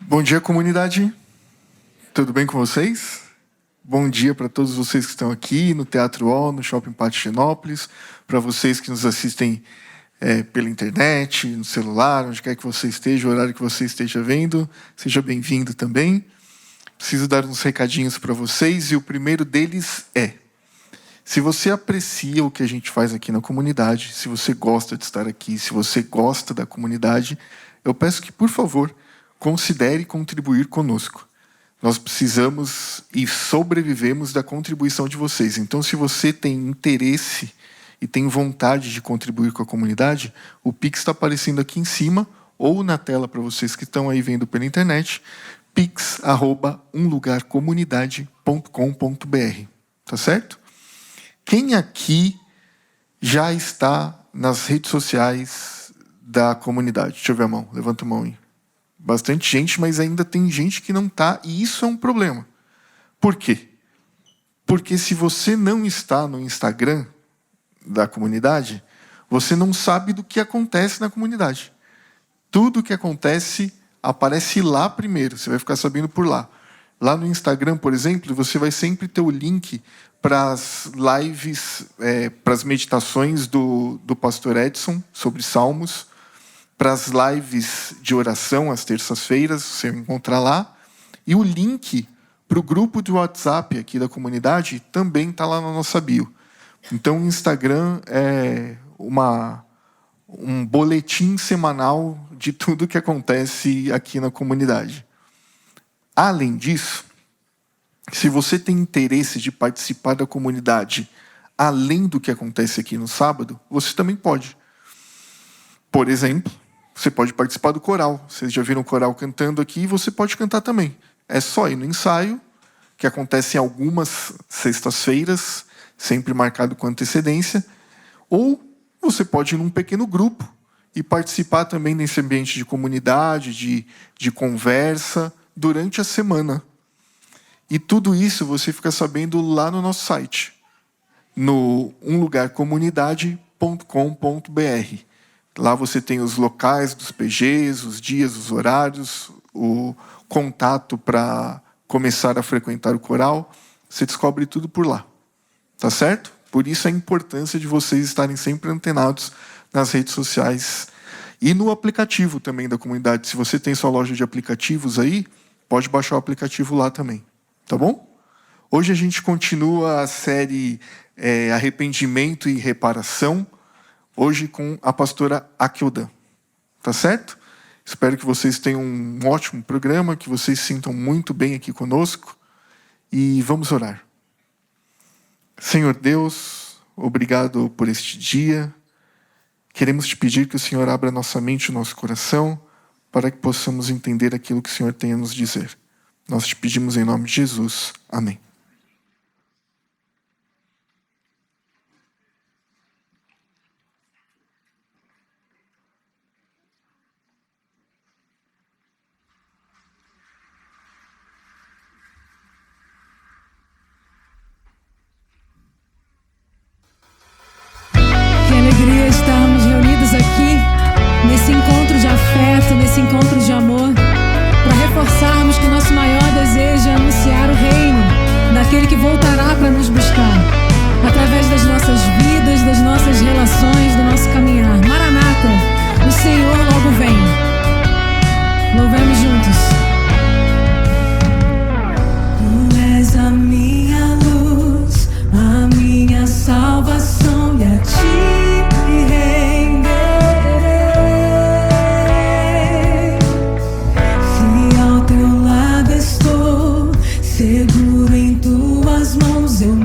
Bom dia, comunidade. Tudo bem com vocês? Bom dia para todos vocês que estão aqui no Teatro O, no Shopping Pátio Higienópolis, para vocês que nos assistem pela internet, no celular, onde quer que você esteja, o horário que você esteja vendo, seja bem-vindo também. Preciso dar uns recadinhos para vocês e o primeiro deles é: se você aprecia o que a gente faz aqui na comunidade, se você gosta de estar aqui, se você gosta da comunidade, eu peço que, por favor, considere contribuir conosco. Nós precisamos e sobrevivemos da contribuição de vocês. Então, se você tem interesse e tem vontade de contribuir com a comunidade, o Pix está aparecendo aqui em cima ou na tela para vocês que estão aí vendo pela internet, pix@umlugarcomunidade.com.br. Tá certo? Quem aqui já está nas redes sociais da comunidade? Deixa eu ver a mão. Levanta a mão aí. Bastante gente, mas ainda tem gente que não está, e isso é um problema. Por quê? Porque se você não está no Instagram da comunidade, você não sabe do que acontece na comunidade. Tudo que acontece aparece lá primeiro, você vai ficar sabendo por lá. Lá no Instagram, por exemplo, você vai sempre ter o link para as lives, para as meditações do pastor Edson sobre Salmos, para as lives de oração às terças-feiras, você vai encontrar lá. E o link para o grupo de WhatsApp aqui da comunidade também está lá na nossa bio. Então, o Instagram é um boletim semanal de tudo que acontece aqui na comunidade. Além disso, se você tem interesse de participar da comunidade além do que acontece aqui no sábado, você também pode. Por exemplo, você pode participar do coral. Vocês já viram o coral cantando aqui, você pode cantar também. É só ir no ensaio, que acontece em algumas sextas-feiras, sempre marcado com antecedência, ou você pode ir num pequeno grupo e participar também nesse ambiente de comunidade, de conversa, durante a semana. E tudo isso você fica sabendo lá no nosso site, no umlugarcomunidade.com.br. Lá você tem os locais dos PGs, os dias, os horários, o contato para começar a frequentar o coral. Você descobre tudo por lá. Tá certo? Por isso a importância de vocês estarem sempre antenados nas redes sociais e no aplicativo também da comunidade. Se você tem sua loja de aplicativos aí, pode baixar o aplicativo lá também. Tá bom? Hoje a gente continua a série Arrependimento e Reparação, hoje com a pastora Akildan. Tá certo? Espero que vocês tenham um ótimo programa, que vocês se sintam muito bem aqui conosco. E vamos orar. Senhor Deus, obrigado por este dia. Queremos te pedir que o Senhor abra nossa mente e nosso coração para que possamos entender aquilo que o Senhor tem a nos dizer. Nós te pedimos em nome de Jesus. Amém. Estarmos reunidos aqui, nesse encontro de afeto, nesse encontro de amor, para reforçarmos que o nosso maior desejo é anunciar o reino daquele que voltará para nos buscar, através das nossas vidas, das nossas relações, do nosso caminhar. Maranata, o Senhor logo vem. Louvemos juntos. Tu és a minha luz, a minha salvação, e a ti seguro em tuas mãos eu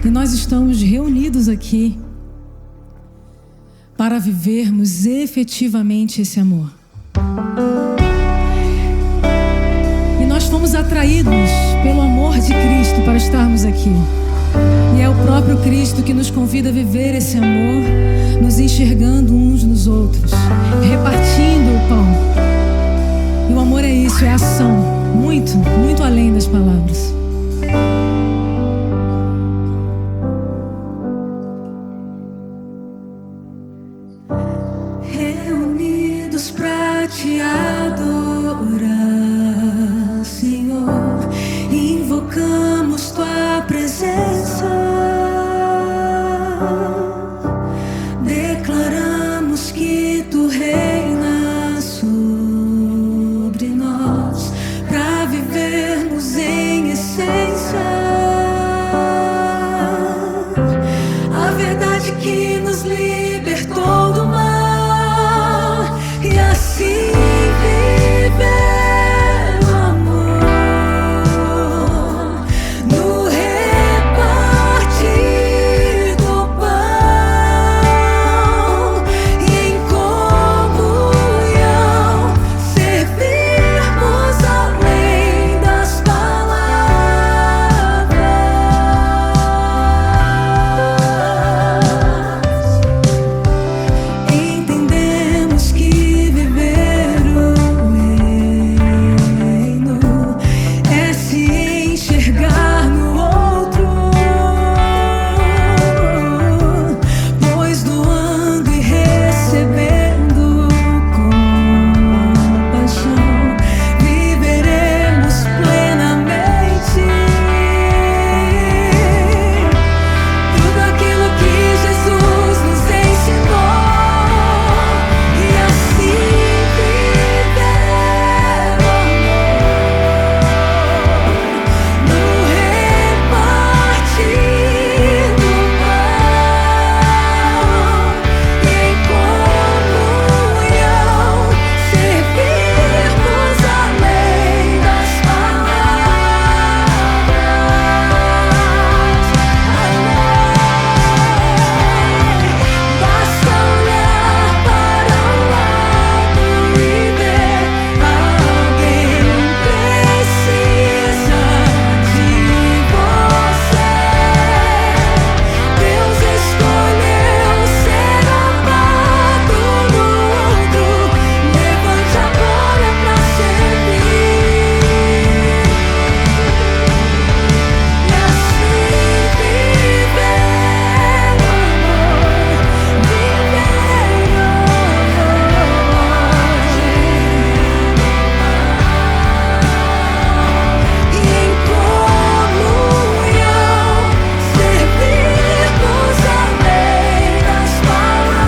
E nós estamos reunidos aqui para vivermos efetivamente esse amor. E nós fomos atraídos pelo amor de Cristo para estarmos aqui. E é o próprio Cristo que nos convida a viver esse amor, nos enxergando uns nos outros, repartindo o pão. E o amor é isso, é ação, muito, muito além das palavras. Reunidos pra te adorar, Senhor, invocamos tua presença, declaramos que tu reinas sobre nós, pra vivermos em essência a verdade que nos libertou do mal. E assim viver o amor no repartir do pão e em comunhão servirmos além das palavras. Entendemos que viver o reino é se enxergar no outro, pois doando e recebendo com paixão viveremos plenamente tudo aquilo que Jesus nos ensinou. E assim viver o amor no repartir do pão e em comunhão servirmos além das palavras. Basta olhar para o lado e ver alguém precisa de você. Deus escolheu ser amado no outro. Levante agora pra servir. E assim viver o amor, e em comunhão servirmos além das palavras.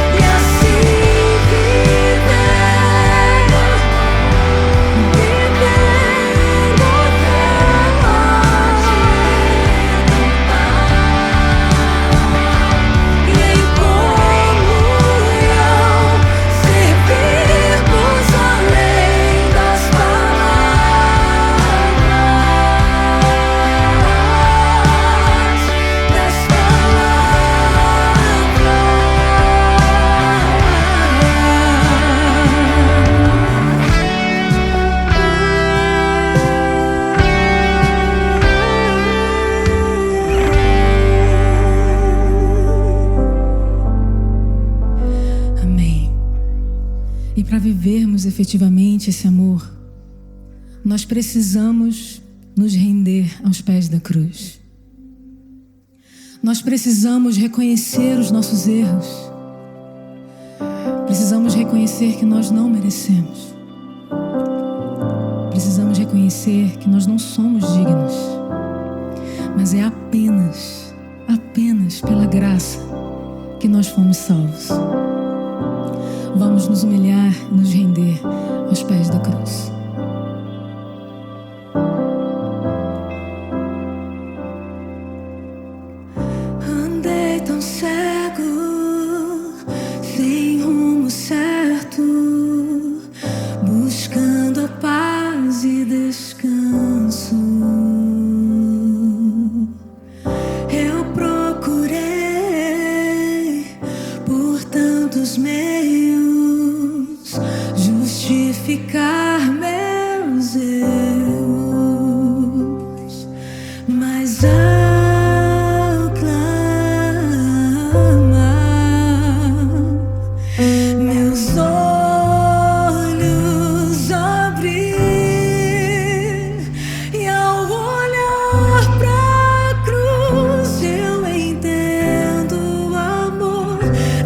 E assim e em comunhão servirmos além das Amém. E para vivermos efetivamente esse amor, nós precisamos nos render aos pés da cruz. Nós precisamos reconhecer os nossos erros. Precisamos reconhecer que nós não merecemos. Precisamos reconhecer que nós não somos dignos. Mas é apenas pela graça que nós fomos salvos. Vamos nos humilhar e nos render aos pés da cruz. Andei tão cego, sem rumo certo, buscando a paz paz e descanso. Eu procurei por tantos meios justificar meus erros, mas ao clamar, meus olhos abrir, e ao olhar pra cruz eu entendo o amor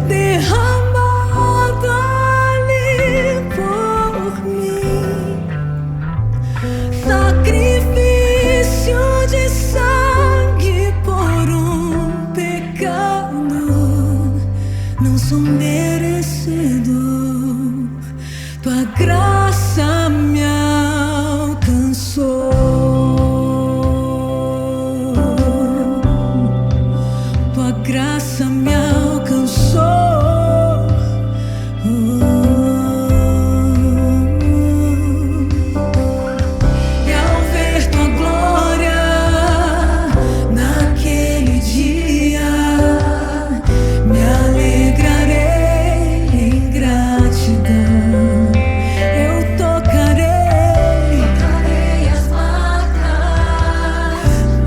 derramado ali por mim. Sacrifício de sangue por um pecado. Não sou merecedor, tua graça me alcançou. Tua graça me alcançou. E ao ver tua glória naquele dia, me alegrarei em gratidão. Eu tocarei as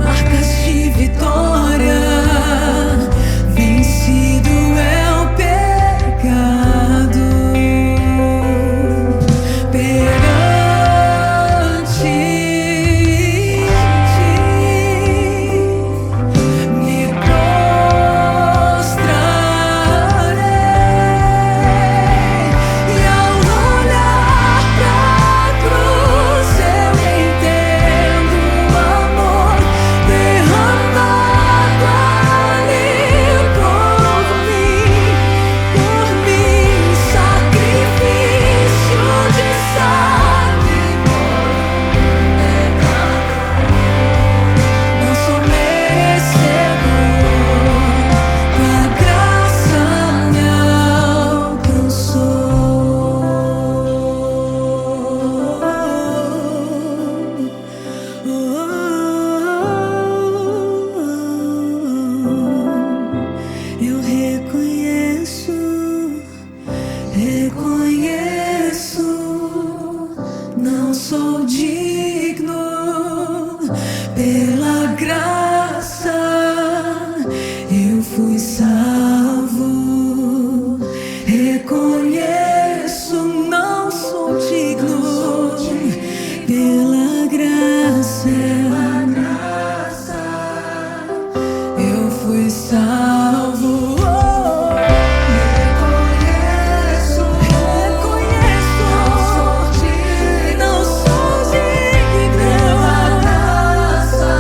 marcas de vitória. Vencido é o pecado. Perante ti me prostrarei, e ao olhar pra cruz eu entendo o amor derramado ali por mim. Sacrifício de sangue por pecado. Não sou merecedor, tua graça me alcançou. Eu reconheço, não sou digno. Pela graça eu fui salvo. Reconheço, não sou digno. Pela graça eu fui salvo. Reconheço, não sou digno. Pela graça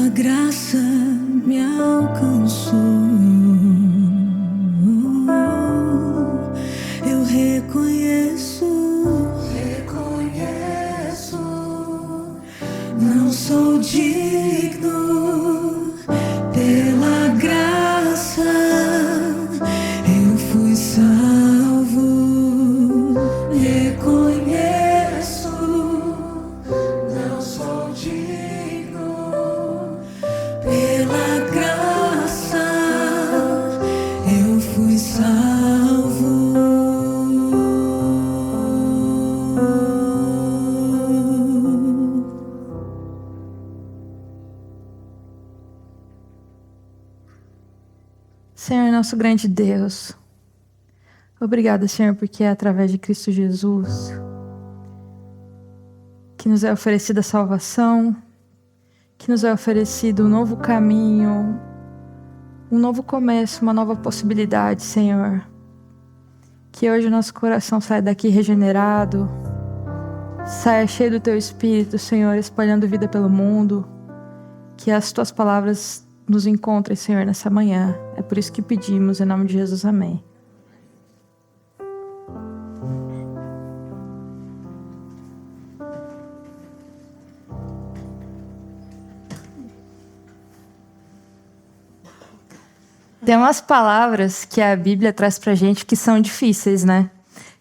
Tua graça me alcançou. Eu reconheço, não sou digno. Pela graça eu fui salvo. Reconheço, não sou digno. Pela graça eu fui salvo. Senhor, nosso grande Deus, obrigada, Senhor, porque é através de Cristo Jesus que nos é oferecida a salvação, que nos é oferecido um novo caminho, um novo começo, uma nova possibilidade, Senhor. Que hoje o nosso coração saia daqui regenerado, saia cheio do Teu Espírito, Senhor, espalhando vida pelo mundo. Que as Tuas palavras nos encontrem, Senhor, nessa manhã. É por isso que pedimos, em nome de Jesus, amém. Tem umas palavras que a Bíblia traz pra gente que são difíceis, né?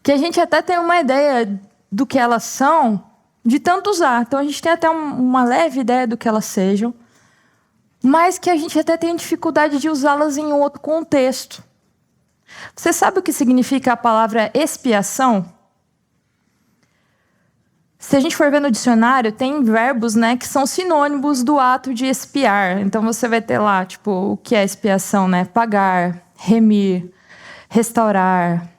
Que a gente até tem uma ideia do que elas são, de tanto usar. Então a gente tem até uma leve ideia do que elas sejam, mas que a gente até tem dificuldade de usá-las em outro contexto. Você sabe o que significa a palavra expiação? Se a gente for ver no dicionário, tem verbos, né, que são sinônimos do ato de expiar. Então você vai ter lá, tipo, o que é expiação, né? Pagar, remir, restaurar,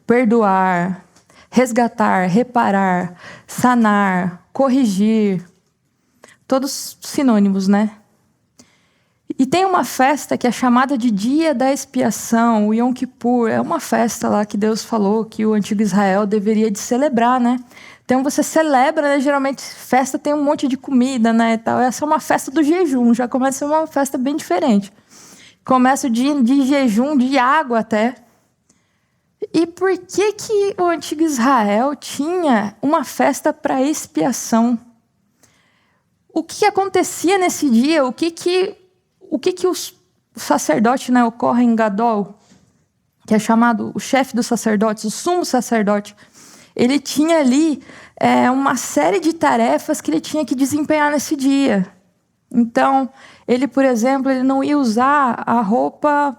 perdoar, resgatar, reparar, sanar, corrigir. Todos sinônimos, né? E tem uma festa que é chamada de Dia da Expiação, o Yom Kippur. É uma festa lá que Deus falou que o antigo Israel deveria de celebrar, né? Então você celebra, né? Geralmente festa tem um monte de comida, né? E tal. Essa é uma festa do jejum, já começa uma festa bem diferente. Começa o dia de jejum, de água até. E por que o antigo Israel tinha uma festa para expiação? O que acontecia nesse dia? O que o sacerdote, né, o Kohen Gadol, que é chamado o chefe dos sacerdotes, o sumo sacerdote, ele tinha ali uma série de tarefas que ele tinha que desempenhar nesse dia. Então, ele, por exemplo, ele não ia usar a roupa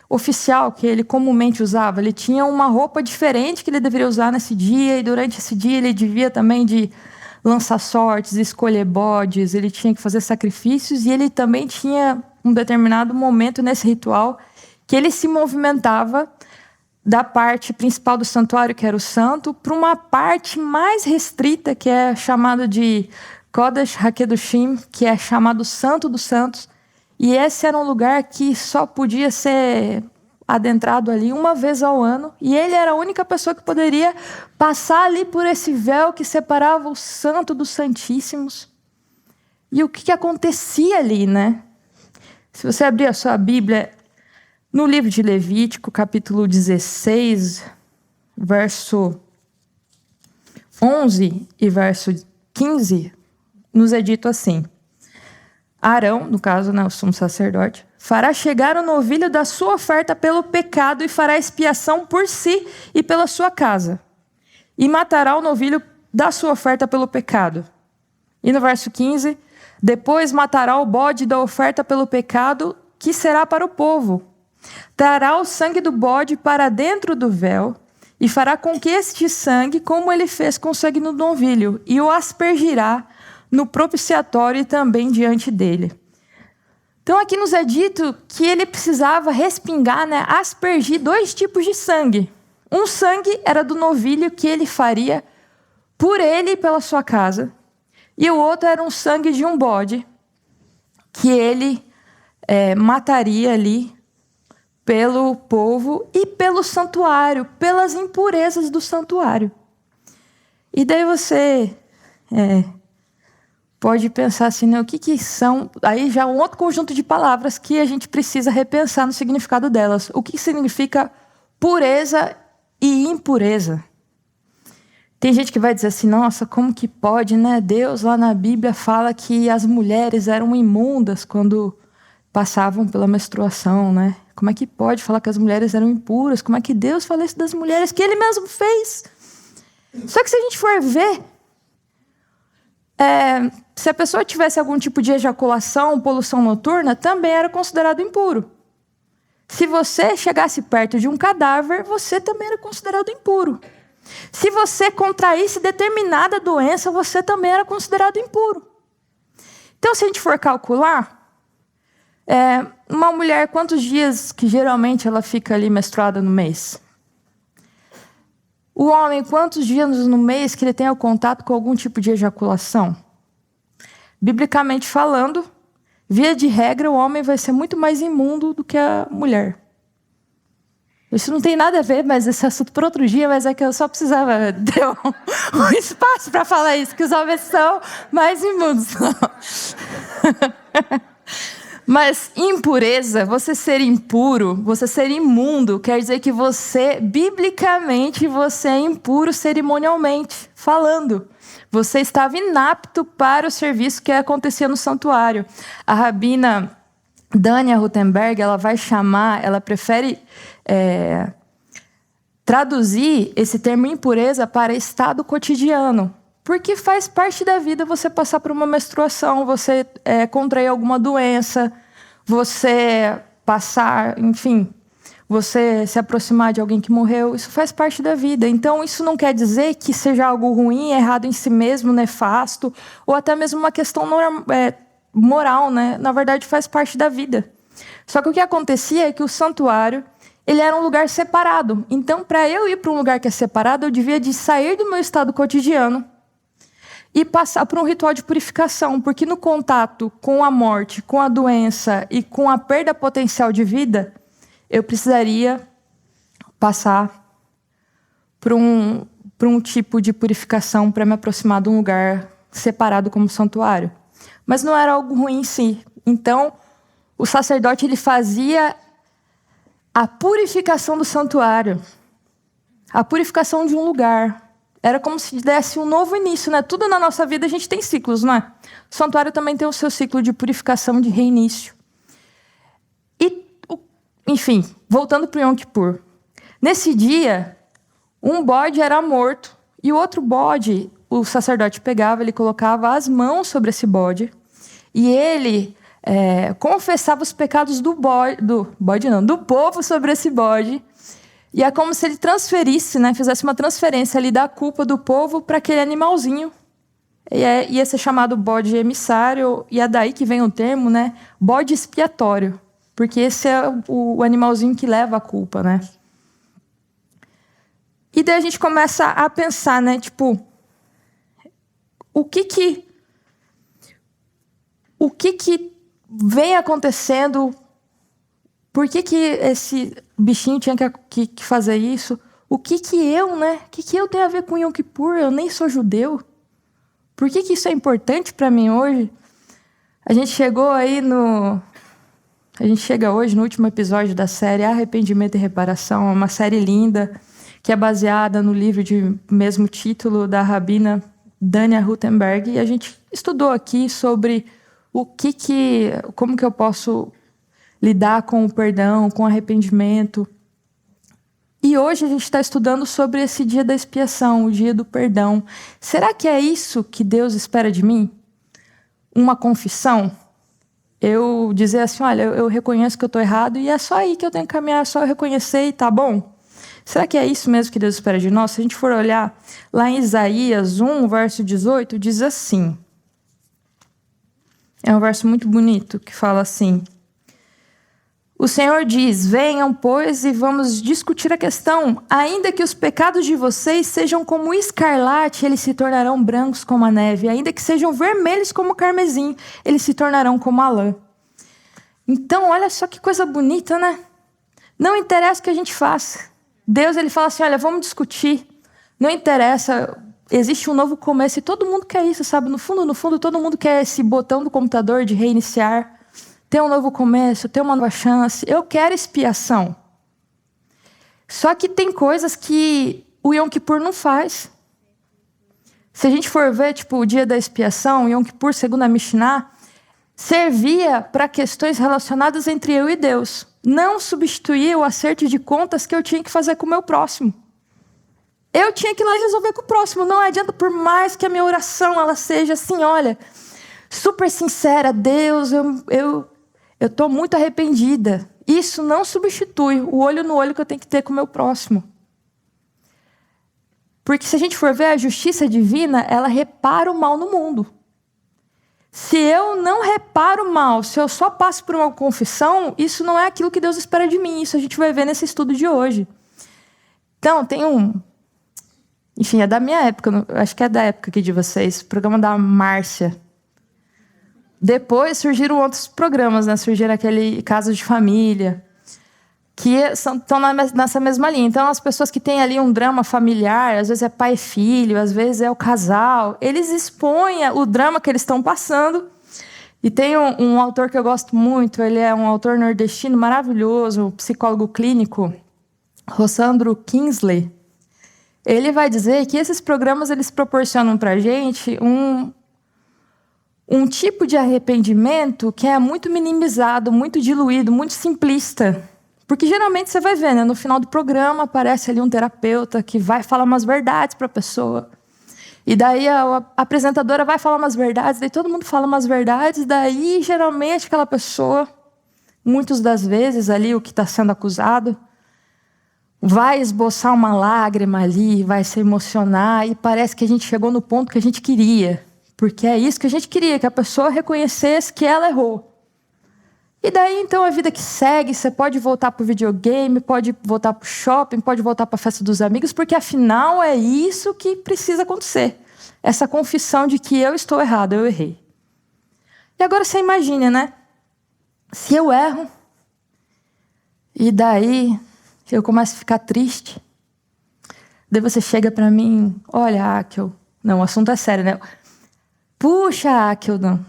oficial que ele comumente usava. Ele tinha uma roupa diferente que ele deveria usar nesse dia, e durante esse dia ele devia também de lançar sortes, escolher bodes, ele tinha que fazer sacrifícios, e ele também tinha um determinado momento nesse ritual que ele se movimentava da parte principal do santuário, que era o santo, para uma parte mais restrita, que é chamada de Kodesh HaKedoshim, que é chamado Santo dos Santos, e esse era um lugar que só podia ser adentrado ali uma vez ao ano, e ele era a única pessoa que poderia passar ali por esse véu que separava o santo dos santíssimos. E o que acontecia ali, né? Se você abrir a sua Bíblia, no livro de Levítico, capítulo 16, verso 11 e verso 15, nos é dito assim: Arão, no caso, né, o sumo sacerdote, fará chegar o novilho da sua oferta pelo pecado e fará expiação por si e pela sua casa. E matará o novilho da sua oferta pelo pecado. E no verso 15, depois matará o bode da oferta pelo pecado, que será para o povo. Trará o sangue do bode para dentro do véu e fará com que este sangue, como ele fez com o sangue do novilho, e o aspergirá no propiciatório e também diante dele. Então aqui nos é dito que ele precisava respingar, né, aspergir 2 tipos de sangue. Um sangue era do novilho, que ele faria por ele e pela sua casa. E o outro era um sangue de um bode, que ele mataria ali pelo povo e pelo santuário, pelas impurezas do santuário. E daí você pode pensar assim, né? O que são... Aí já um outro conjunto de palavras que a gente precisa repensar no significado delas. O que significa pureza e impureza? Tem gente que vai dizer assim, nossa, como que pode, né? Deus lá na Bíblia fala que as mulheres eram imundas quando passavam pela menstruação, né? Como é que pode falar que as mulheres eram impuras? Como é que Deus fala isso das mulheres que Ele mesmo fez? Só que se a gente for ver, se a pessoa tivesse algum tipo de ejaculação, poluição noturna, também era considerado impuro. Se você chegasse perto de um cadáver, você também era considerado impuro. Se você contraísse determinada doença, você também era considerado impuro. Então, se a gente for calcular, uma mulher, quantos dias que geralmente ela fica ali menstruada no mês? O homem, quantos dias no mês que ele tem o contato com algum tipo de ejaculação? Biblicamente falando, via de regra, o homem vai ser muito mais imundo do que a mulher. Isso não tem nada a ver, mas esse assunto para outro dia, mas é que eu só precisava ter um espaço para falar isso, que os homens são mais imundos. Mas impureza, você ser impuro, você ser imundo, quer dizer que você, biblicamente, você é impuro cerimonialmente, falando. Você estava inapto para o serviço que acontecia no santuário. A rabina Dania Rutenberg, ela prefere traduzir esse termo impureza para estado cotidiano. Porque faz parte da vida você passar por uma menstruação, você contrair alguma doença, você passar, enfim, você se aproximar de alguém que morreu. Isso faz parte da vida. Então, isso não quer dizer que seja algo ruim, errado em si mesmo, nefasto, ou até mesmo uma questão moral, né? Na verdade, faz parte da vida. Só que o que acontecia é que o santuário, ele era um lugar separado. Então, para eu ir para um lugar que é separado, eu devia de sair do meu estado cotidiano e passar por um ritual de purificação, porque no contato com a morte, com a doença e com a perda potencial de vida, eu precisaria passar por um tipo de purificação para me aproximar de um lugar separado como santuário. Mas não era algo ruim em si. Então, o sacerdote ele fazia a purificação do santuário, a purificação de um lugar. Era como se desse um novo início, né? Tudo na nossa vida a gente tem ciclos, não é? O santuário também tem o seu ciclo de purificação, de reinício. E, enfim, voltando para o Yom Kippur. Nesse dia, um bode era morto e o outro bode, o sacerdote pegava, ele colocava as mãos sobre esse bode e ele confessava os pecados do povo sobre esse bode. E é como se ele transferisse, né, fizesse uma transferência ali da culpa do povo para aquele animalzinho. Ia ser chamado bode emissário, e é daí que vem o termo, né, bode expiatório. Porque esse é o animalzinho que leva a culpa, né? E daí a gente começa a pensar, né, tipo, o que vem acontecendo? Por que esse bichinho tinha que fazer isso? O que eu, né? O que eu tenho a ver com Yom Kippur? Eu nem sou judeu. Por que isso é importante para mim hoje? A gente chega hoje no último episódio da série Arrependimento e Reparação, uma série linda que é baseada no livro de mesmo título da rabina Dania Rutenberg. E a gente estudou aqui sobre como que eu posso lidar com o perdão, com o arrependimento. E hoje a gente está estudando sobre esse dia da expiação, o dia do perdão. Será que é isso que Deus espera de mim? Uma confissão? Eu dizer assim, olha, eu reconheço que eu estou errado e é só aí que eu tenho que caminhar, é só eu reconhecer e tá bom? Será que é isso mesmo que Deus espera de nós? Se a gente for olhar lá em Isaías 1, verso 18, diz assim. É um verso muito bonito que fala assim: o Senhor diz, venham, pois, e vamos discutir a questão. Ainda que os pecados de vocês sejam como escarlate, eles se tornarão brancos como a neve. Ainda que sejam vermelhos como o carmesim, eles se tornarão como a lã. Então, olha só que coisa bonita, né? Não interessa o que a gente faça. Deus, ele fala assim, olha, vamos discutir. Não interessa existe um novo começo e todo mundo quer isso, sabe? No fundo, todo mundo quer esse botão do computador de reiniciar, ter um novo começo, ter uma nova chance. Eu quero expiação. Só que tem coisas que o Yom Kippur não faz. Se a gente for ver, tipo, o dia da expiação, Yom Kippur, segundo a Mishnah, servia para questões relacionadas entre eu e Deus. Não substituía o acerto de contas que eu tinha que fazer com o meu próximo. Eu tinha que ir lá e resolver com o próximo. Não adianta, por mais que a minha oração ela seja assim, olha, super sincera, Deus, eu estou muito arrependida. Isso não substitui o olho no olho que eu tenho que ter com o meu próximo. Porque se a gente for ver, a justiça divina, ela repara o mal no mundo. Se eu não reparo o mal, se eu só passo por uma confissão, isso não é aquilo que Deus espera de mim. Isso a gente vai ver nesse estudo de hoje. Então, tem enfim, é da minha época, acho que é da época aqui de vocês, o programa da Márcia. Depois surgiram outros programas, né? Surgiram aquele Casos de Família, que estão nessa mesma linha. Então, as pessoas que têm ali um drama familiar, às vezes é pai e filho, às vezes é o casal, eles expõem o drama que eles estão passando. E tem um autor que eu gosto muito, ele é um autor nordestino maravilhoso, um psicólogo clínico, Rossandro Kingsley. Ele vai dizer que esses programas eles proporcionam para a gente um tipo de arrependimento que é muito minimizado, muito diluído, muito simplista. Porque geralmente você vai ver, né? No final do programa aparece ali um terapeuta que vai falar umas verdades para a pessoa. E daí a apresentadora vai falar umas verdades, daí todo mundo fala umas verdades, daí geralmente aquela pessoa, muitas das vezes ali o que está sendo acusado, vai esboçar uma lágrima ali, vai se emocionar e parece que a gente chegou no ponto que a gente queria. Porque é isso que a gente queria, que a pessoa reconhecesse que ela errou. E daí, então, a vida que segue, você pode voltar para o videogame, pode voltar para o shopping, pode voltar para a festa dos amigos, porque, afinal, é isso que precisa acontecer. Essa confissão de que eu estou errado, eu errei. E agora você imagina, né? Se eu erro, e daí eu começo a ficar triste, daí você chega para mim, olha, Akel, não, o assunto é sério, né? Puxa, Akel, não.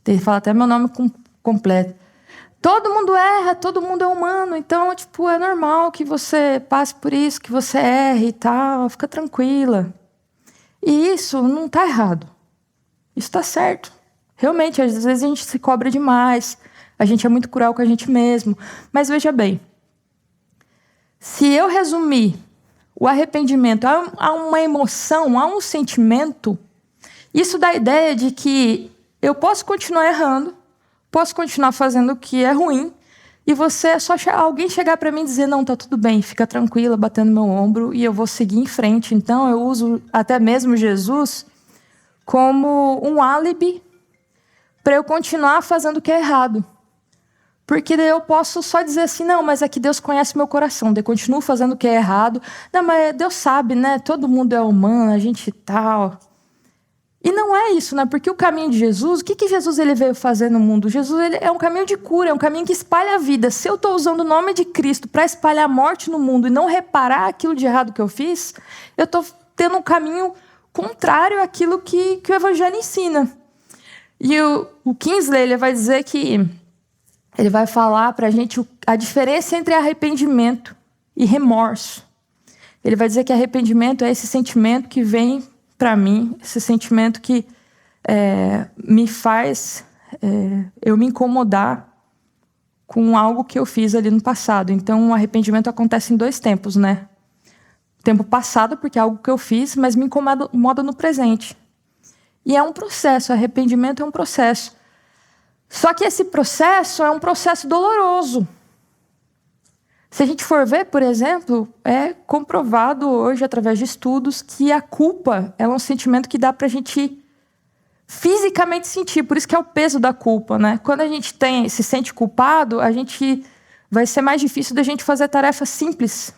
Ele fala até meu nome completo. Todo mundo erra, todo mundo é humano, então, tipo, é normal que você passe por isso, que você erre e tal, fica tranquila. E isso não está errado. Isso está certo. Realmente, às vezes a gente se cobra demais, a gente é muito cruel com a gente mesmo. Mas veja bem, se eu resumir o arrependimento a uma emoção, a um sentimento, isso dá a ideia de que eu posso continuar errando, posso continuar fazendo o que é ruim, e você é só alguém chegar para mim e dizer, não, tá tudo bem, fica tranquila, batendo meu ombro, e eu vou seguir em frente. Então, eu uso até mesmo Jesus como um álibi para eu continuar fazendo o que é errado. Porque daí eu posso só dizer assim, não, mas é que Deus conhece meu coração, daí eu continuo fazendo o que é errado. Não, mas Deus sabe, né? Todo mundo é humano, a gente tal. E não é isso, né? Porque o caminho de Jesus, o que Jesus ele veio fazer no mundo? Jesus ele é um caminho de cura, é um caminho que espalha a vida. Se eu estou usando o nome de Cristo para espalhar a morte no mundo e não reparar aquilo de errado que eu fiz, eu estou tendo um caminho contrário àquilo que o Evangelho ensina. E o Kingsley ele vai dizer que ele vai falar para a gente a diferença entre arrependimento e remorso. Ele vai dizer que arrependimento é esse sentimento que vem para mim, esse sentimento que me faz eu me incomodar com algo que eu fiz ali no passado. Então, o arrependimento acontece em 2 tempos, né? O tempo passado, porque é algo que eu fiz, mas me incomoda no presente. E é um processo, arrependimento é um processo. Só que esse processo é um processo doloroso. Se a gente for ver, por exemplo, é comprovado hoje, através de estudos, que a culpa é um sentimento que dá para a gente fisicamente sentir. Por isso que é o peso da culpa, né? Quando a gente se sente culpado, vai ser mais difícil da gente fazer tarefas simples.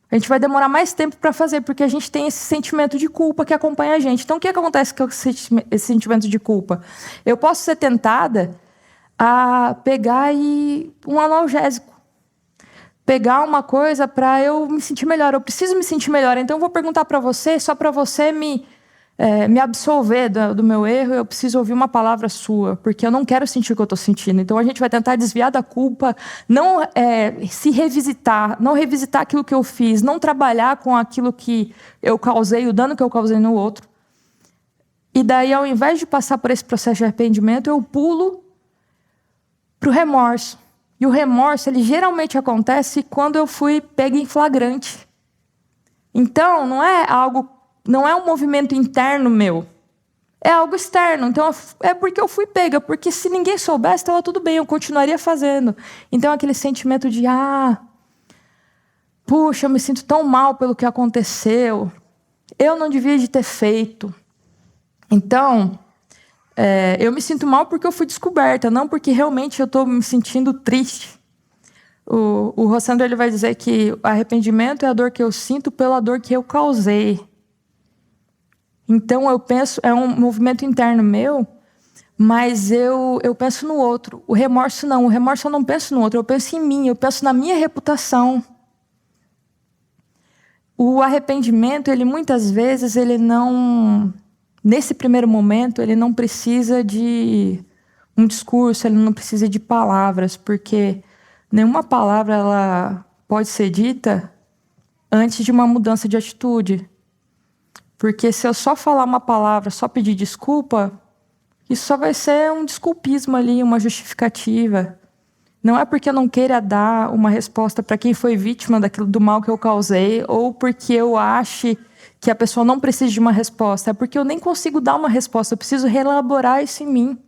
A gente vai demorar mais tempo para fazer, porque a gente tem esse sentimento de culpa que acompanha a gente. Então, o que acontece com esse sentimento de culpa? Eu posso ser tentada a pegar um analgésico. Pegar uma coisa para eu me sentir melhor. Eu preciso me sentir melhor. Então, eu vou perguntar para você, só para você me me absolver do meu erro, eu preciso ouvir uma palavra sua, porque eu não quero sentir o que eu estou sentindo. Então a gente vai tentar desviar da culpa, não se revisitar, não revisitar aquilo que eu fiz, não trabalhar com aquilo que eu causei, o dano que eu causei no outro. E daí, ao invés de passar por esse processo de arrependimento, eu pulo para o remorso. E o remorso, ele geralmente acontece quando eu fui pega em flagrante. Então, não é um movimento interno meu. É algo externo. Então, é porque eu fui pega. Porque se ninguém soubesse, estava tudo bem, eu continuaria fazendo. Então, aquele sentimento de, puxa, eu me sinto tão mal pelo que aconteceu. Eu não devia de ter feito. Então, eu me sinto mal porque eu fui descoberta, não porque realmente eu estou me sentindo triste. O Rossandro, ele vai dizer que arrependimento é a dor que eu sinto pela dor que eu causei. Então, eu penso, é um movimento interno meu, mas eu penso no outro. O remorso não. O remorso eu não penso no outro, eu penso em mim, eu penso na minha reputação. O arrependimento, ele muitas vezes, ele não... Nesse primeiro momento, ele não precisa de um discurso, ele não precisa de palavras, porque nenhuma palavra ela pode ser dita antes de uma mudança de atitude. Porque se eu só falar uma palavra, só pedir desculpa, isso só vai ser um desculpismo ali, uma justificativa. Não é porque eu não queira dar uma resposta para quem foi vítima do mal que eu causei, ou porque eu ache que a pessoa não precisa de uma resposta, é porque eu nem consigo dar uma resposta, eu preciso reelaborar isso em mim.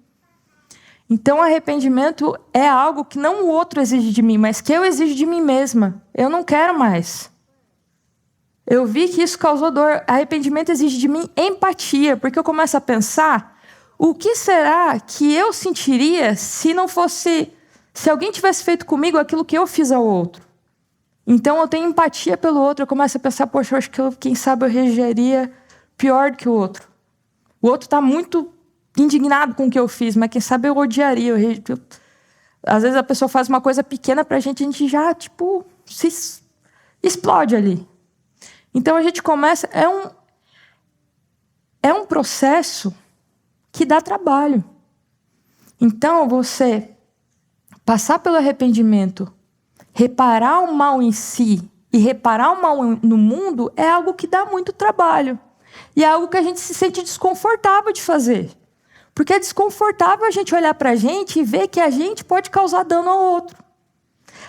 Então, arrependimento é algo que não o outro exige de mim, mas que eu exijo de mim mesma. Eu não quero mais. Eu vi que isso causou dor. Arrependimento exige de mim empatia, porque eu começo a pensar, o que será que eu sentiria se alguém tivesse feito comigo aquilo que eu fiz ao outro? Então, eu tenho empatia pelo outro. Eu começo a pensar, poxa, eu acho que quem sabe eu reagiria pior do que o outro. O outro está muito indignado com o que eu fiz, mas quem sabe eu odiaria. Às vezes a pessoa faz uma coisa pequena pra gente, a gente já, se explode ali. Então, a gente começa... É um processo que dá trabalho. Então, você passar pelo arrependimento, reparar o mal em si e reparar o mal no mundo é algo que dá muito trabalho. E é algo que a gente se sente desconfortável de fazer. Porque é desconfortável a gente olhar para a gente e ver que a gente pode causar dano ao outro.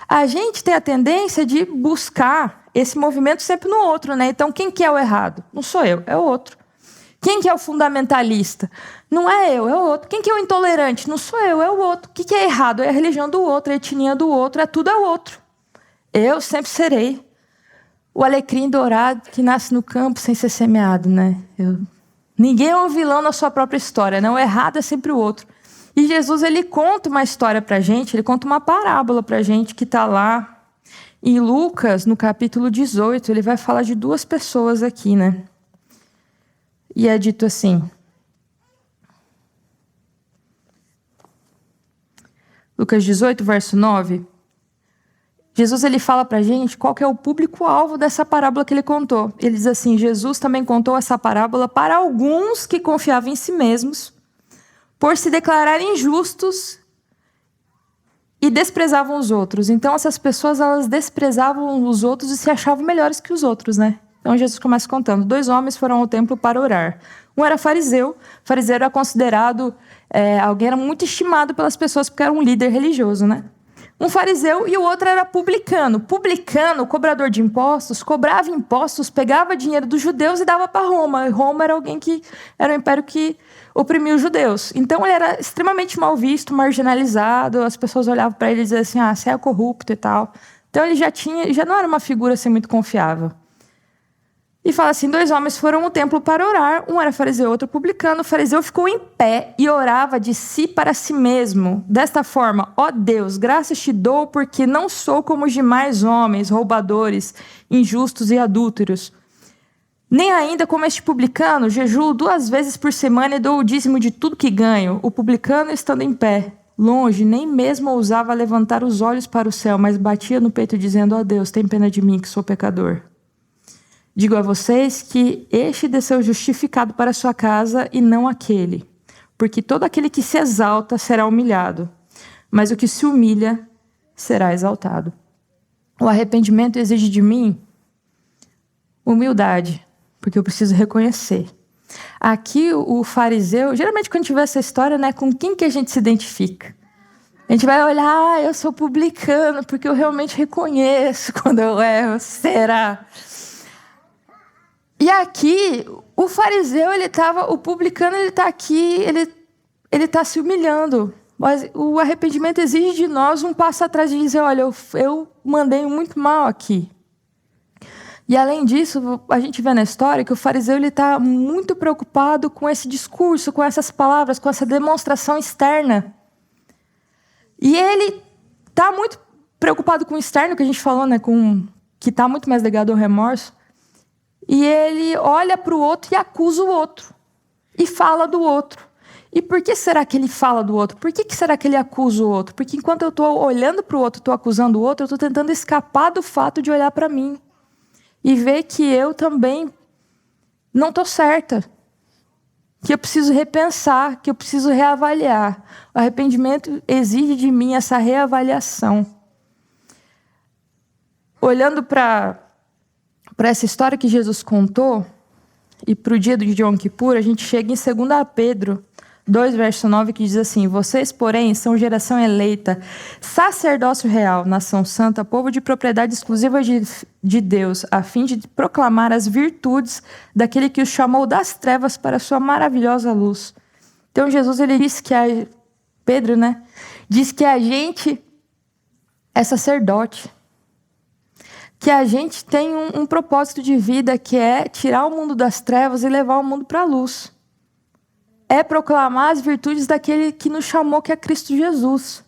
A gente tem a tendência de buscar esse movimento sempre no outro, né? Então, quem que é o errado? Não sou eu, é o outro. Quem que é o fundamentalista? Não é eu, é o outro. Quem que é o intolerante? Não sou eu, é o outro. O que é errado? É a religião do outro, a etnia do outro, tudo é o outro. Eu sempre serei o alecrim dourado que nasce no campo sem ser semeado, né? Ninguém é um vilão na sua própria história, né? O errado é sempre o outro. E Jesus, ele conta uma história pra gente, ele conta uma parábola pra gente que está lá em Lucas, no capítulo 18. Ele vai falar de duas pessoas aqui, né? E é dito assim. Lucas 18, verso 9. Jesus, ele fala pra gente qual que é o público-alvo dessa parábola que ele contou. Ele diz assim, Jesus também contou essa parábola para alguns que confiavam em si mesmos, por se declararem justos e desprezavam os outros. Então, essas pessoas, elas desprezavam os outros e se achavam melhores que os outros, né? Então, Jesus começa contando. 2 homens foram ao templo para orar. Um era fariseu. Fariseu era considerado... alguém era muito estimado pelas pessoas porque era um líder religioso, né? Um fariseu e o outro era publicano. Publicano, cobrador de impostos, cobrava impostos, pegava dinheiro dos judeus e dava para Roma. E Roma era era um império que oprimia os judeus. Então, ele era extremamente mal visto, marginalizado. As pessoas olhavam para ele e diziam assim, você é corrupto e tal. Então, ele já não era uma figura assim, muito confiável. E fala assim, 2 homens foram ao templo para orar. Um era fariseu, outro publicano. O fariseu ficou em pé e orava de si para si mesmo. Desta forma, ó Deus, graças te dou porque não sou como os demais homens, roubadores, injustos e adúlteros. Nem ainda como este publicano, jejuo 2 vezes por semana e dou o dízimo de tudo que ganho. O publicano, estando em pé, longe, nem mesmo ousava levantar os olhos para o céu, mas batia no peito dizendo, ó Deus, tem pena de mim que sou pecador. Digo a vocês que este desceu justificado para a sua casa e não aquele. Porque todo aquele que se exalta será humilhado, mas o que se humilha será exaltado. O arrependimento exige de mim humildade, porque eu preciso reconhecer. Aqui o fariseu, geralmente quando a gente vê essa história, né, com quem que a gente se identifica? A gente vai olhar, eu sou publicano, porque eu realmente reconheço quando eu erro, será? E aqui, o fariseu, o publicano, ele está aqui, ele está se humilhando. Mas o arrependimento exige de nós um passo atrás de dizer, olha, eu mandei muito mal aqui. E além disso, a gente vê na história que o fariseu está muito preocupado com esse discurso, com essas palavras, com essa demonstração externa. E ele está muito preocupado com o externo, que a gente falou, né, que está muito mais ligado ao remorso. E ele olha para o outro e acusa o outro. E fala do outro. E por que será que ele fala do outro? Por que será que ele acusa o outro? Porque enquanto eu estou olhando para o outro, estou acusando o outro, eu estou tentando escapar do fato de olhar para mim. E ver que eu também não estou certa. Que eu preciso repensar, que eu preciso reavaliar. O arrependimento exige de mim essa reavaliação. Olhando para essa história que Jesus contou, e para o dia de Yom Kippur, a gente chega em 2 Pedro 2, verso 9, que diz assim: vocês, porém, são geração eleita, sacerdócio real, nação santa, povo de propriedade exclusiva de Deus, a fim de proclamar as virtudes daquele que os chamou das trevas para a sua maravilhosa luz. Então, Jesus, ele disse que Pedro, né, diz que a gente é sacerdote, que a gente tem um propósito de vida que é tirar o mundo das trevas e levar o mundo para a luz. É proclamar as virtudes daquele que nos chamou, que é Cristo Jesus.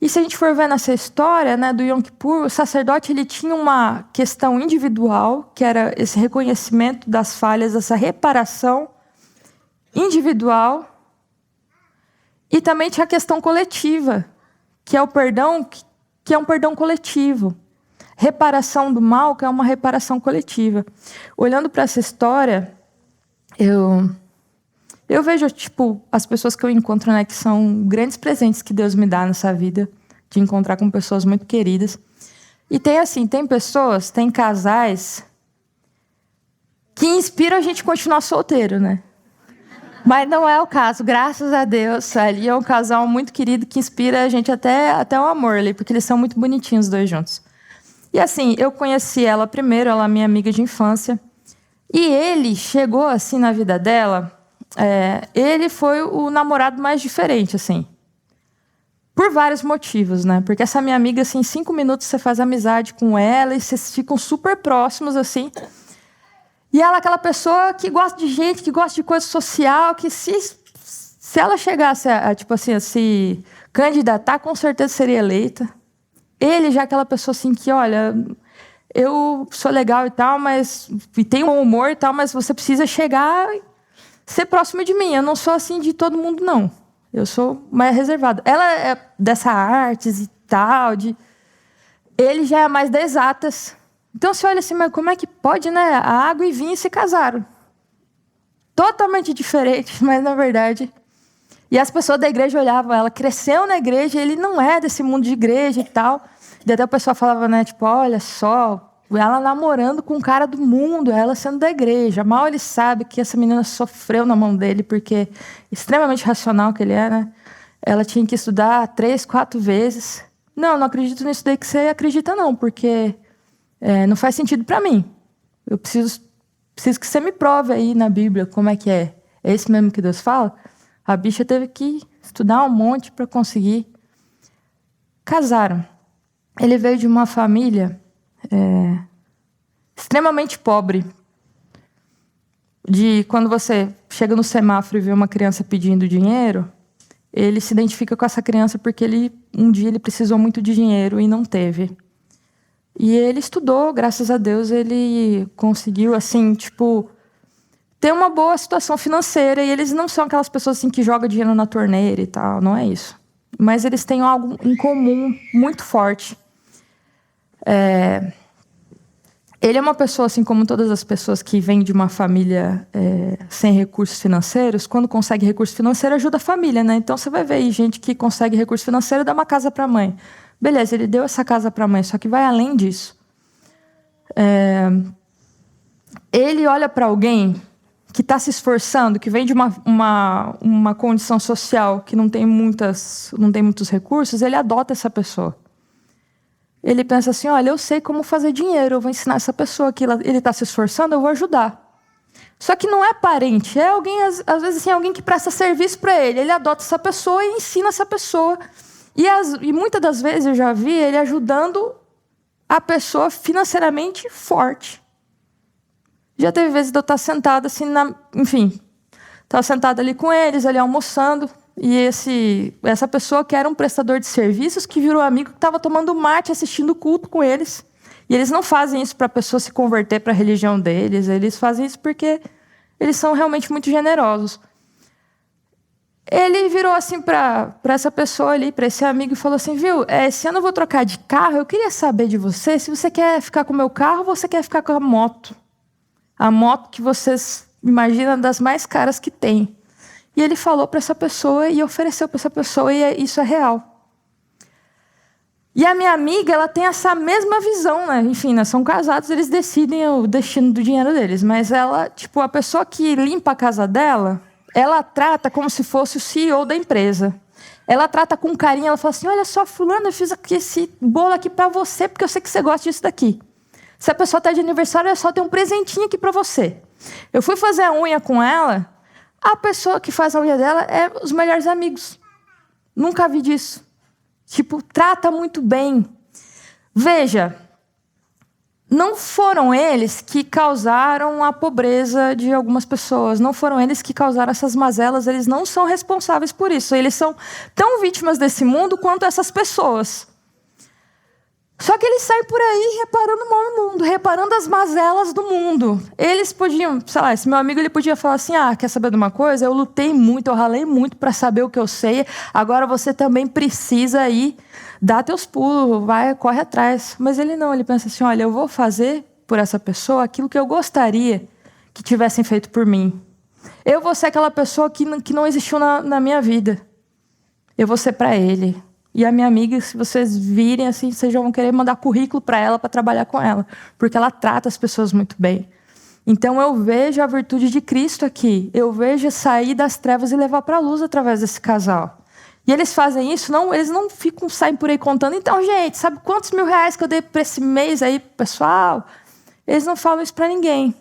E se a gente for ver nessa história, né, do Yom Kippur, o sacerdote ele tinha uma questão individual, que era esse reconhecimento das falhas, essa reparação individual, e também tinha a questão coletiva, que é o perdão, que é um perdão coletivo. Reparação do mal, que é uma reparação coletiva. Olhando para essa história, eu vejo, tipo, as pessoas que eu encontro, né, que são grandes presentes que Deus me dá nessa vida, de encontrar com pessoas muito queridas. E tem pessoas, tem casais que inspiram a gente a continuar solteiro, né? Mas não é o caso, graças a Deus. Ali é um casal muito querido que inspira a gente até o amor ali, porque eles são muito bonitinhos os dois juntos. E assim, eu conheci ela primeiro, ela é minha amiga de infância. E ele chegou assim na vida dela, ele foi o namorado mais diferente, assim. Por vários motivos, né? Porque essa minha amiga, assim, em 5 minutos você faz amizade com ela e vocês ficam super próximos, assim. E ela é aquela pessoa que gosta de gente, que gosta de coisa social, que se ela chegasse a se candidatar, com certeza seria eleita. Ele já é aquela pessoa assim que, olha, eu sou legal e tal, e tenho bom humor e tal, mas você precisa chegar e ser próximo de mim. Eu não sou assim de todo mundo, não. Eu sou mais reservado. Ela é dessa artes e tal, ele já é mais das exatas. Então você olha assim, mas como é que pode, né? A água e vinho se casaram. Totalmente diferente, mas na verdade... E as pessoas da igreja olhavam, ela cresceu na igreja, ele não é desse mundo de igreja e tal. E até o pessoal falava, né, tipo, olha só, ela namorando com um cara do mundo, ela sendo da igreja. Mal ele sabe que essa menina sofreu na mão dele, porque extremamente racional que ele é, né? Ela tinha que estudar 3, 4 vezes. Não acredito nisso daí que você acredita não, porque não faz sentido para mim. Eu preciso que você me prove aí na Bíblia como é que é. É isso mesmo que Deus fala? A bicha teve que estudar um monte para conseguir. Casaram. Ele veio de uma família extremamente pobre. De quando você chega no semáforo e vê uma criança pedindo dinheiro, ele se identifica com essa criança porque um dia ele precisou muito de dinheiro e não teve. E ele estudou, graças a Deus, ele conseguiu, assim, tipo... ter uma boa situação financeira, e eles não são aquelas pessoas assim que jogam dinheiro na torneira e tal, não é isso. Mas eles têm algo em comum muito forte. Ele é uma pessoa, assim como todas as pessoas que vêm de uma família sem recursos financeiros, quando consegue recurso financeiro, ajuda a família, né? Então, você vai ver aí gente que consegue recurso financeiro e dá uma casa para a mãe. Beleza, ele deu essa casa para a mãe, só que vai além disso. Ele olha para alguém que está se esforçando, que vem de uma condição social que não tem muitos recursos, ele adota essa pessoa. Ele pensa assim, olha, eu sei como fazer dinheiro, eu vou ensinar essa pessoa que ele está se esforçando, eu vou ajudar. Só que não é parente, é alguém, às vezes, assim, alguém que presta serviço para ele. Ele adota essa pessoa e ensina essa pessoa. E muitas das vezes eu já vi ele ajudando a pessoa financeiramente forte. Já teve vezes de eu estar sentada assim, enfim, estava sentada ali com eles, ali almoçando. E essa pessoa que era um prestador de serviços, que virou amigo, que estava tomando mate, assistindo o culto com eles. E eles não fazem isso para a pessoa se converter para a religião deles. Eles fazem isso porque eles são realmente muito generosos. Ele virou assim para essa pessoa ali, para esse amigo, e falou assim, viu, esse ano eu vou trocar de carro, eu queria saber de você se você quer ficar com o meu carro ou você quer ficar com a moto. A moto que vocês imaginam das mais caras que tem. E ele falou para essa pessoa e ofereceu para essa pessoa, e isso é real. E a minha amiga, ela tem essa mesma visão, né? Enfim, nós somos casados, eles decidem o destino do dinheiro deles. Mas ela, tipo, a pessoa que limpa a casa dela, ela trata como se fosse o CEO da empresa. Ela trata com carinho, ela fala assim, olha só, fulano, eu fiz esse bolo aqui para você, porque eu sei que você gosta disso daqui. Se a pessoa está de aniversário, é só ter um presentinho aqui para você. Eu fui fazer a unha com ela, a pessoa que faz a unha dela é os melhores amigos. Nunca vi disso. Tipo, trata muito bem. Veja, não foram eles que causaram a pobreza de algumas pessoas. Não foram eles que causaram essas mazelas. Eles não são responsáveis por isso. Eles são tão vítimas desse mundo quanto essas pessoas. Só que eles saem por aí reparando o mal no mundo, reparando as mazelas do mundo. Eles podiam, sei lá, esse meu amigo ele podia falar assim, quer saber de uma coisa? Eu lutei muito, eu ralei muito para saber o que eu sei, agora você também precisa ir, dá teus pulos, vai, corre atrás. Mas ele não, ele pensa assim, olha, eu vou fazer por essa pessoa aquilo que eu gostaria que tivessem feito por mim. Eu vou ser aquela pessoa que não existiu na minha vida. Eu vou ser para ele. E a minha amiga, se vocês virem assim, vocês já vão querer mandar currículo para ela, para trabalhar com ela. Porque ela trata as pessoas muito bem. Então eu vejo a virtude de Cristo aqui. Eu vejo sair das trevas e levar para a luz através desse casal. E eles fazem isso, eles não saem por aí contando. Então, gente, sabe quantos R$1.000 que eu dei para esse mês aí, pessoal? Eles não falam isso para ninguém.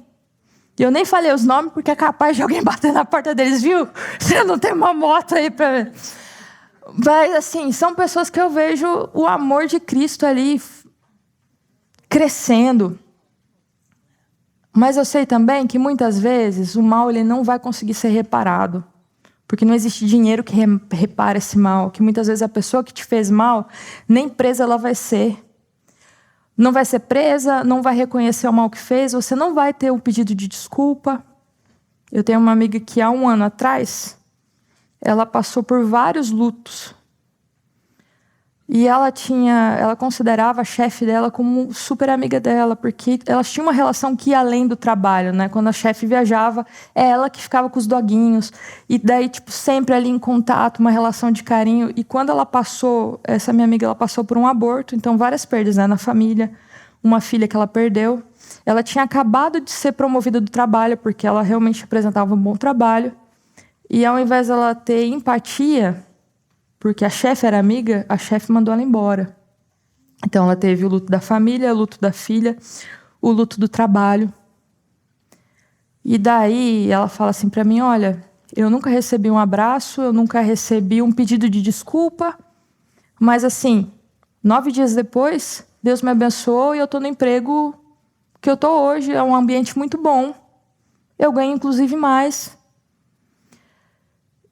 E eu nem falei os nomes, porque é capaz de alguém bater na porta deles, viu? Você não tem uma moto aí para ver. Mas, assim, são pessoas que eu vejo o amor de Cristo ali crescendo. Mas eu sei também que, muitas vezes, o mal ele não vai conseguir ser reparado. Porque não existe dinheiro que repare esse mal. Que, muitas vezes, a pessoa que te fez mal, nem presa ela vai ser. Não vai ser presa, não vai reconhecer o mal que fez, você não vai ter um pedido de desculpa. Eu tenho uma amiga que, há 1 ano atrás... ela passou por vários lutos. E ela considerava a chefe dela como super amiga dela, porque elas tinham uma relação que ia além do trabalho, né? Quando a chefe viajava, é ela que ficava com os doguinhos. E daí, tipo, sempre ali em contato, uma relação de carinho. E quando essa minha amiga, ela passou por um aborto, então várias perdas, né, na família. Uma filha que ela perdeu. Ela tinha acabado de ser promovida do trabalho, porque ela realmente apresentava um bom trabalho. E ao invés dela ter empatia, porque a chefe era amiga, a chefe mandou ela embora. Então ela teve o luto da família, o luto da filha, o luto do trabalho. E daí ela fala assim para mim, olha, eu nunca recebi um abraço, eu nunca recebi um pedido de desculpa, mas assim, 9 dias depois, Deus me abençoou e eu estou no emprego que eu estou hoje, é um ambiente muito bom. Eu ganho inclusive mais.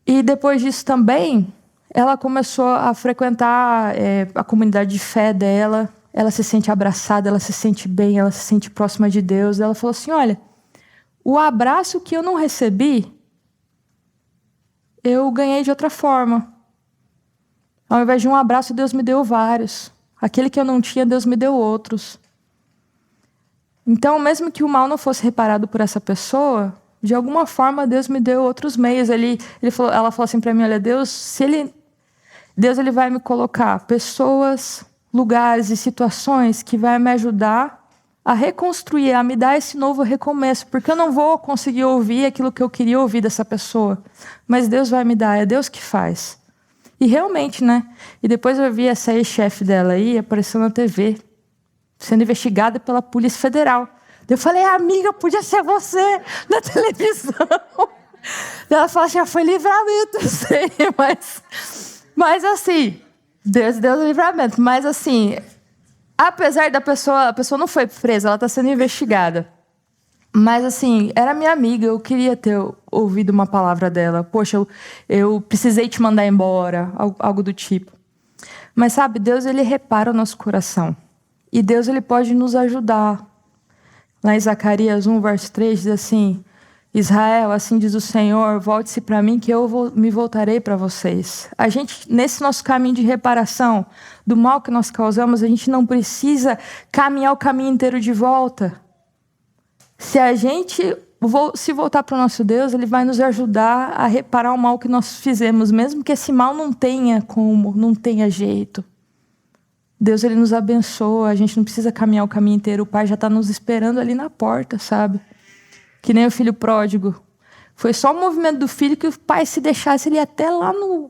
E depois disso também, ela começou a frequentar a comunidade de fé dela. Ela se sente abraçada, ela se sente bem, ela se sente próxima de Deus. Ela falou assim, olha, o abraço que eu não recebi, eu ganhei de outra forma. Ao invés de um abraço, Deus me deu vários. Aquele que eu não tinha, Deus me deu outros. Então, mesmo que o mal não fosse reparado por essa pessoa, de alguma forma Deus me deu outros meios. Ela falou assim para mim, olha, Deus ele vai me colocar pessoas, lugares e situações que vai me ajudar a reconstruir, a me dar esse novo recomeço, porque eu não vou conseguir ouvir aquilo que eu queria ouvir dessa pessoa, mas Deus vai me dar, é Deus que faz. E realmente, né? E depois eu vi essa ex-chefe dela aí aparecendo na TV, sendo investigada pela Polícia Federal. Eu falei, amiga, podia ser você na televisão. Ela falou assim, foi livramento, eu sei, mas assim, Deus deu livramento, mas assim, apesar da pessoa, a pessoa não foi presa, ela está sendo investigada. Mas assim, era minha amiga, eu queria ter ouvido uma palavra dela. Poxa, eu precisei te mandar embora, algo do tipo. Mas sabe, Deus ele repara o nosso coração. E Deus ele pode nos ajudar. Lá em Zacarias 1, verso 3, diz assim, Israel, assim diz o Senhor, volte-se para mim que eu me voltarei para vocês. A gente, nesse nosso caminho de reparação do mal que nós causamos, a gente não precisa caminhar o caminho inteiro de volta. Se a gente se voltar para o nosso Deus, Ele vai nos ajudar a reparar o mal que nós fizemos, mesmo que esse mal não tenha como, não tenha jeito. Deus, Ele nos abençoa, a gente não precisa caminhar o caminho inteiro, o Pai já está nos esperando ali na porta, sabe? Que nem o filho pródigo. Foi só o movimento do filho que o pai, se deixasse, ele ia até lá no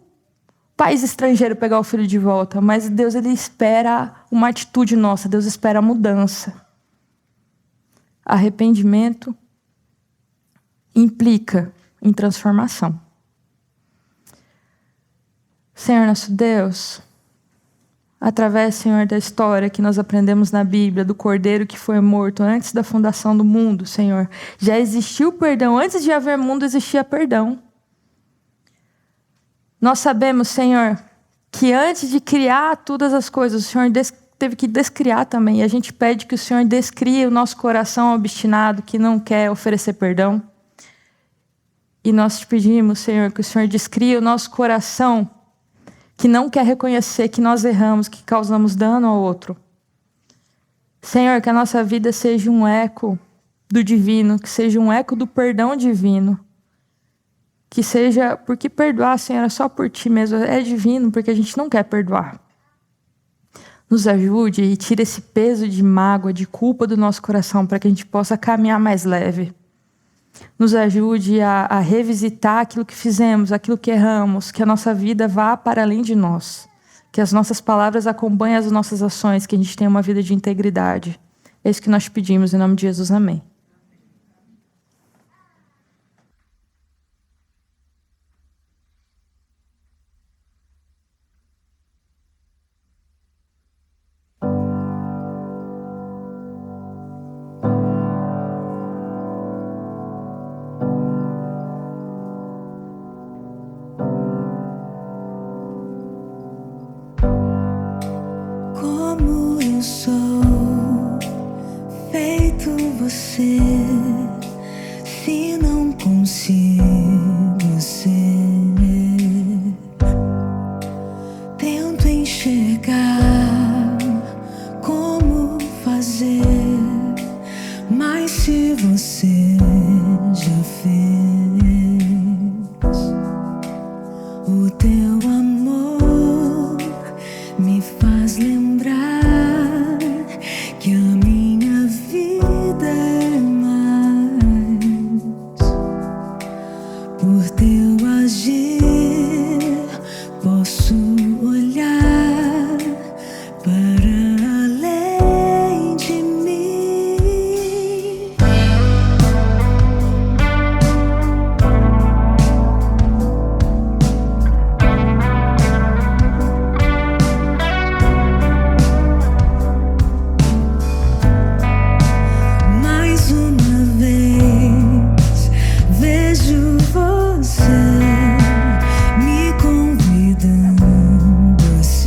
país estrangeiro pegar o filho de volta. Mas Deus, Ele espera uma atitude nossa, Deus espera a mudança. Arrependimento implica em transformação. Senhor nosso Deus, através, Senhor, da história que nós aprendemos na Bíblia, do Cordeiro que foi morto antes da fundação do mundo, Senhor, já existiu perdão. Antes de haver mundo, existia perdão. Nós sabemos, Senhor, que antes de criar todas as coisas, o Senhor teve que descriar também. E a gente pede que o Senhor descrie o nosso coração obstinado, que não quer oferecer perdão. E nós te pedimos, Senhor, que o Senhor descria o nosso coração que não quer reconhecer que nós erramos, que causamos dano ao outro. Senhor, que a nossa vida seja um eco do divino, que seja um eco do perdão divino. Que seja, porque perdoar, Senhor, é só por Ti mesmo, é divino, porque a gente não quer perdoar. Nos ajude e tire esse peso de mágoa, de culpa do nosso coração, para que a gente possa caminhar mais leve. Nos ajude a revisitar aquilo que fizemos, aquilo que erramos, que a nossa vida vá para além de nós, que as nossas palavras acompanhem as nossas ações, que a gente tenha uma vida de integridade. É isso que nós pedimos em nome de Jesus, amém. Se não consigo ser, tento enxergar como fazer, mas se você já fez, o teu amor me faz lembrar que a minha vida é mais por teu agir. Posso olhar para além de mim. Mais uma vez vejo você me convidando a ser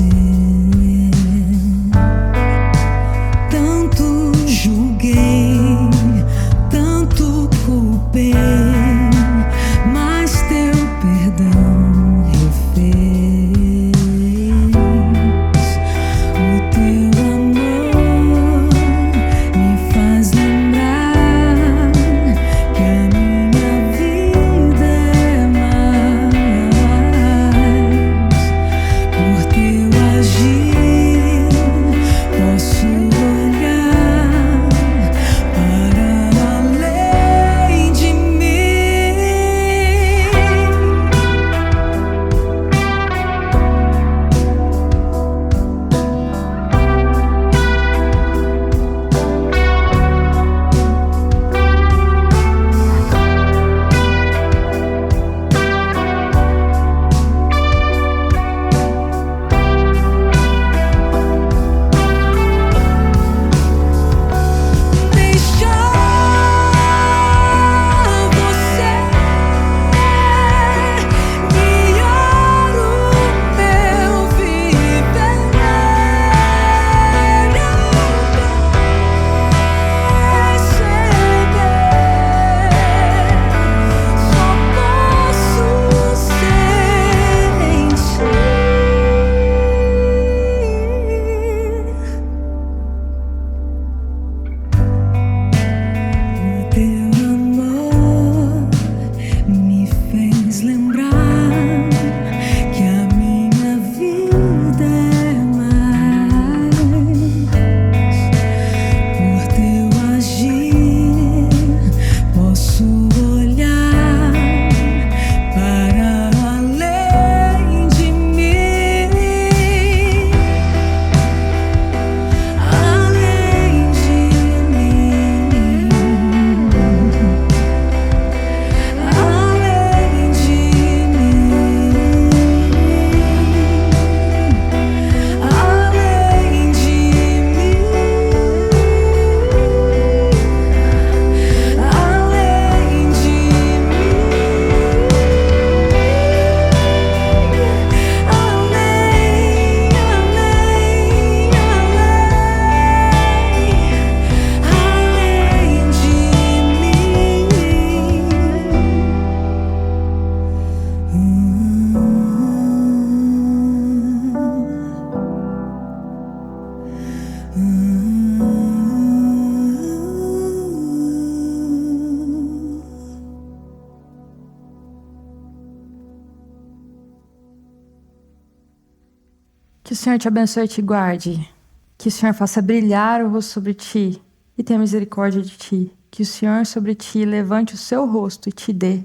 Que o Senhor te abençoe e te guarde. Que o Senhor faça brilhar o rosto sobre ti e tenha misericórdia de ti. Que o Senhor sobre ti levante o seu rosto e te dê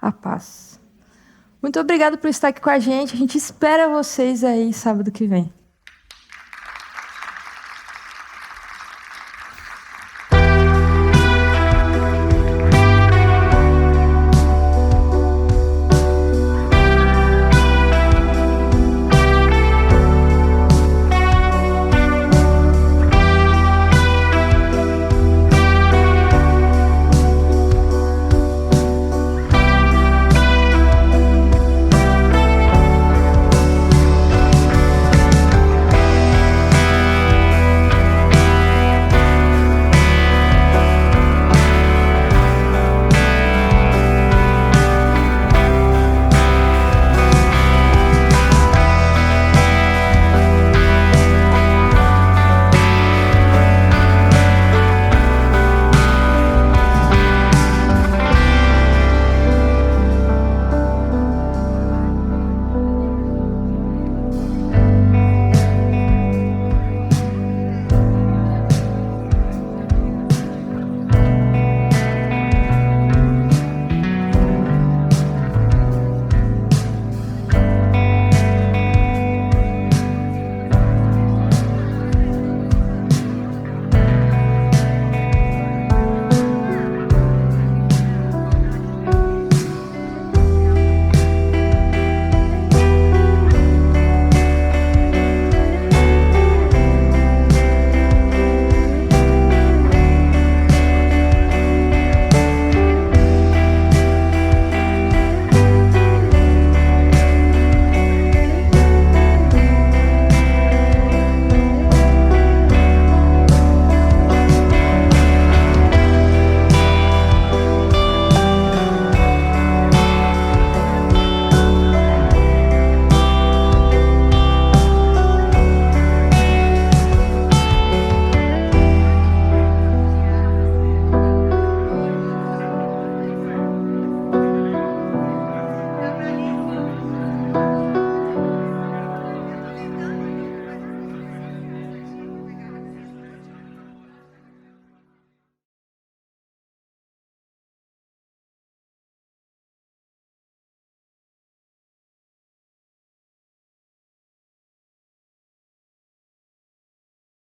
a paz. Muito obrigado por estar aqui com a gente. A gente espera vocês aí sábado que vem.